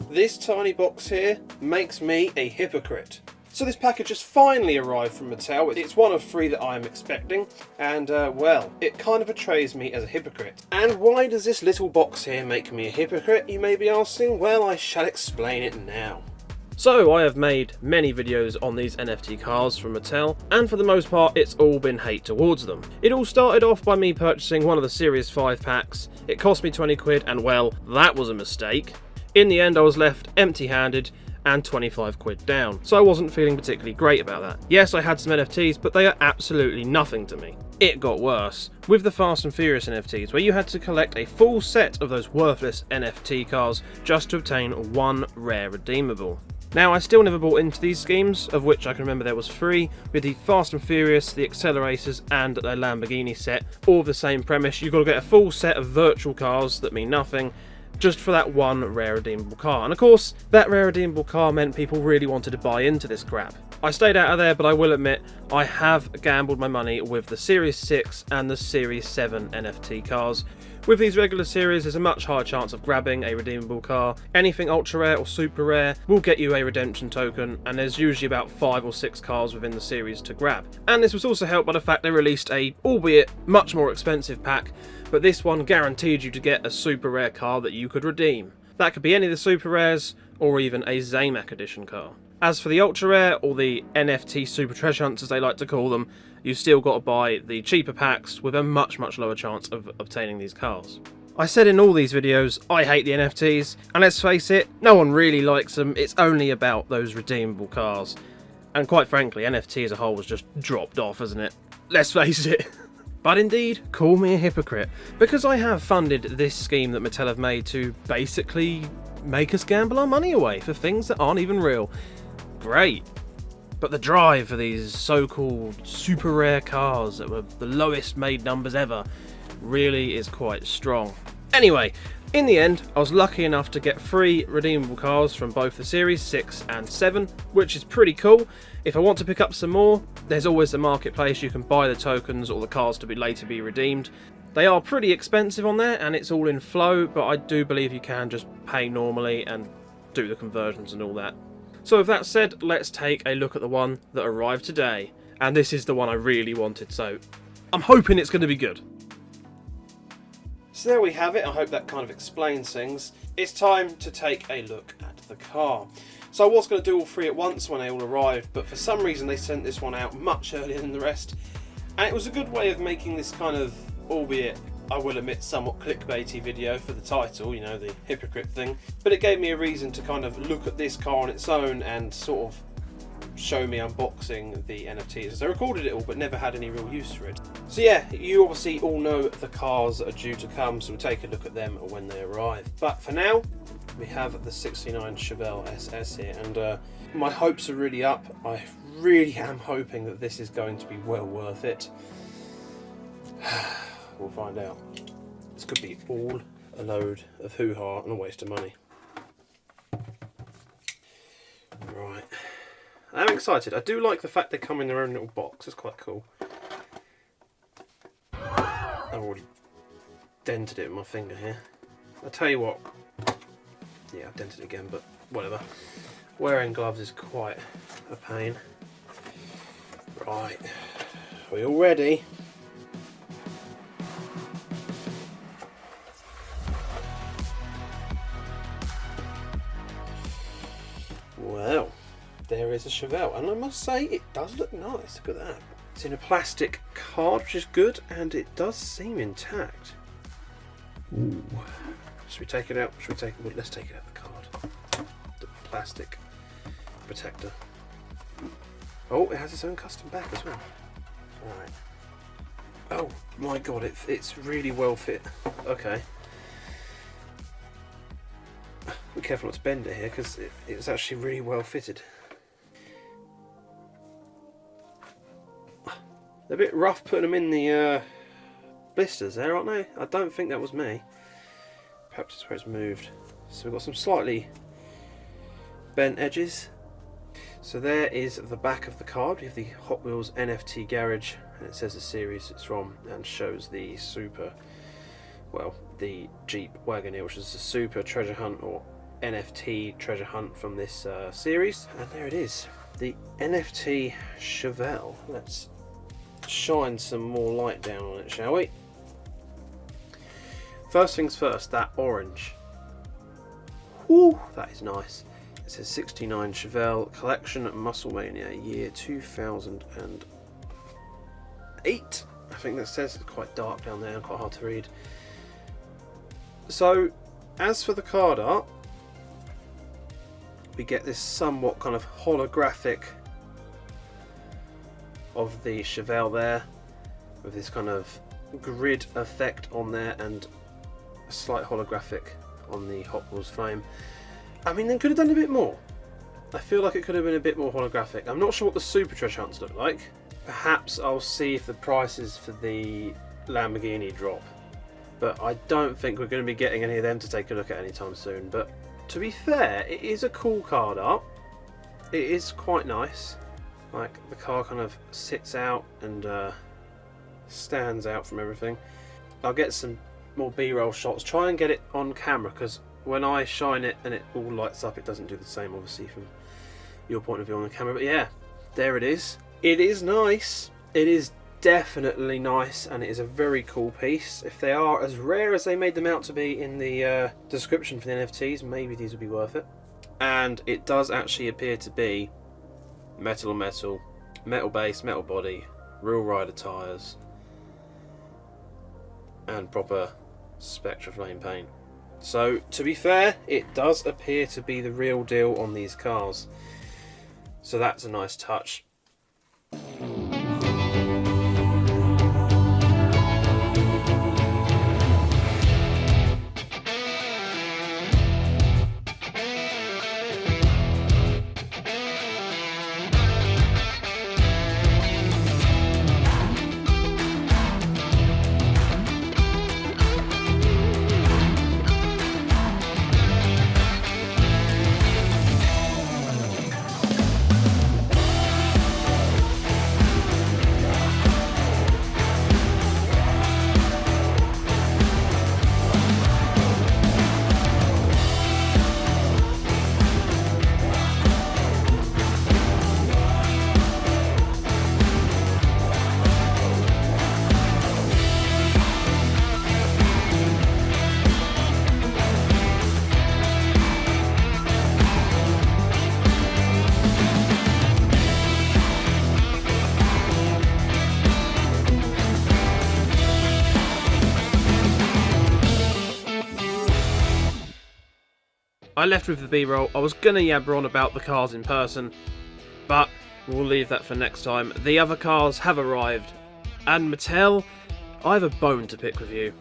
This tiny box here makes me a hypocrite. So this package has finally arrived from Mattel. It's one of 3 that I'm expecting, and well, it kind of portrays me as a hypocrite. And why does this little box here make me a hypocrite, you may be asking? Well, I shall explain it now. So I have made many videos on these NFT cars from Mattel, and for the most part it's all been hate towards them. It all started off by me purchasing one of the Series 5 packs. It cost me 20 quid, and well, that was a mistake. In the end I was left empty-handed and 25 quid down, so I wasn't feeling particularly great about that. Yes, I had some NFTs, but they are absolutely nothing to me. It got worse with the Fast and Furious NFTs, where you had to collect a full set of those worthless NFT cars just to obtain one rare redeemable. Now, I still never bought into these schemes, of which I can remember there was 3, with the Fast and Furious, the Accelerators and the Lamborghini set, all of the same premise. You've got to get a full set of virtual cars that mean nothing, just for that one rare redeemable car. And of course, that rare redeemable car meant people really wanted to buy into this crap. I stayed out of there, but I will admit, I have gambled my money with the Series 6 and the Series 7 NFT cars. With these regular series, there's a much higher chance of grabbing a redeemable car. Anything ultra rare or super rare will get you a redemption token, and there's usually about 5 or 6 cars within the series to grab. And this was also helped by the fact they released a, albeit much more expensive pack, but this one guaranteed you to get a super rare car that you could redeem. That could be any of the super rares, or even a Zamac edition car. As for the ultra rare, or the NFT super treasure hunts as they like to call them, you still got to buy the cheaper packs with a much lower chance of obtaining these cars. I said in all these videos, I hate the NFTs, and let's face it, no one really likes them. It's only about those redeemable cars. And quite frankly, NFT as a whole was just dropped off, hasn't it? Let's face it. But indeed, call me a hypocrite, because I have funded this scheme that Mattel have made to basically make us gamble our money away for things that aren't even real. Great. But the drive for these so-called super rare cars that were the lowest made numbers ever really is quite strong. Anyway, in the end, I was lucky enough to get 3 redeemable cars from both the Series 6 and 7, which is pretty cool. If I want to pick up some more, there's always the marketplace. You can buy the tokens or the cars to be later be redeemed. They are pretty expensive on there, and it's all in flow, but I do believe you can just pay normally and do the conversions and all that. So with that said, let's take a look at the one that arrived today. And this is the one I really wanted, so I'm hoping it's going to be good. So there we have it. I hope that kind of explains things. It's time to take a look at the car. So I was going to do all 3 at once when they all arrived, but for some reason they sent this one out much earlier than the rest. And it was a good way of making this kind of, albeit I will admit, somewhat clickbaity video for the title, you know, the hypocrite thing. But it gave me a reason to kind of look at this car on its own and sort of show me unboxing the NFTs. I recorded it all but never had any real use for it. So yeah, you obviously all know the cars that are due to come, so we'll take a look at them when they arrive. But for now, we have the 69 Chevelle SS here, and my hopes are really up. I really am hoping that this is going to be well worth it. We'll find out. This could be all a load of hoo-ha and a waste of money. Right. I'm excited. I do like the fact they come in their own little box. It's quite cool. I've already dented it with my finger here. I'll tell you what. Yeah, I've dented it again, but whatever. Wearing gloves is quite a pain. Right. Are we all ready? Well, there is a Chevelle, and I must say it does look nice. Look at that. It's in a plastic card, which is good, and it does seem intact. Ooh. Should we take it out? Should we take it? Well, let's take it out of the card. The plastic protector. Oh, it has its own custom back as well. Right. Oh my god, it's really well fit. Okay. Be careful not to bend it here, because it's actually really well fitted. They're a bit rough putting them in the blisters there, aren't they? I don't think that was me. Perhaps it's where it's moved. So we've got some slightly bent edges. So there is the back of the card. We have the Hotwheels NFT garage, and it says the series it's from, and shows the Jeep Wagoneer, which is the super treasure hunt or NFT treasure hunt from this series. And there it is, the NFT Chevelle. Let's shine some more light down on it, shall we? First things first, that orange. Woo, that is nice. It says 69 Chevelle Collection Musclemania, year 2008. I think that says. It's quite dark down there, quite hard to read. So, as for the card art, we get this somewhat kind of holographic of the Chevelle there, with this kind of grid effect on there and a slight holographic on the Hotwheels frame. I mean, they could have done a bit more. I feel like it could have been a bit more holographic. I'm not sure what the super treasure hunts look like. Perhaps I'll see if the prices for the Lamborghini drop. But I don't think we're going to be getting any of them to take a look at anytime soon. But to be fair, it is a cool card art. It is quite nice. Like, the car kind of sits out and stands out from everything. I'll get some more B-roll shots. Try and get it on camera, because when I shine it and it all lights up, it doesn't do the same, obviously, from your point of view on the camera. But yeah, there it is. It is nice. It is definitely nice, and it is a very cool piece. If they are as rare as they made them out to be in the description for the NFTs, maybe these would be worth it. And it does actually appear to be metal on metal, metal base, metal body, real rider tyres, and proper Spectra Flame paint. So, to be fair, it does appear to be the real deal on these cars. So that's a nice touch. I left with the B-roll. I was gonna yabber on about the cars in person, but we'll leave that for next time. The other cars have arrived, and Mattel, I have a bone to pick with you.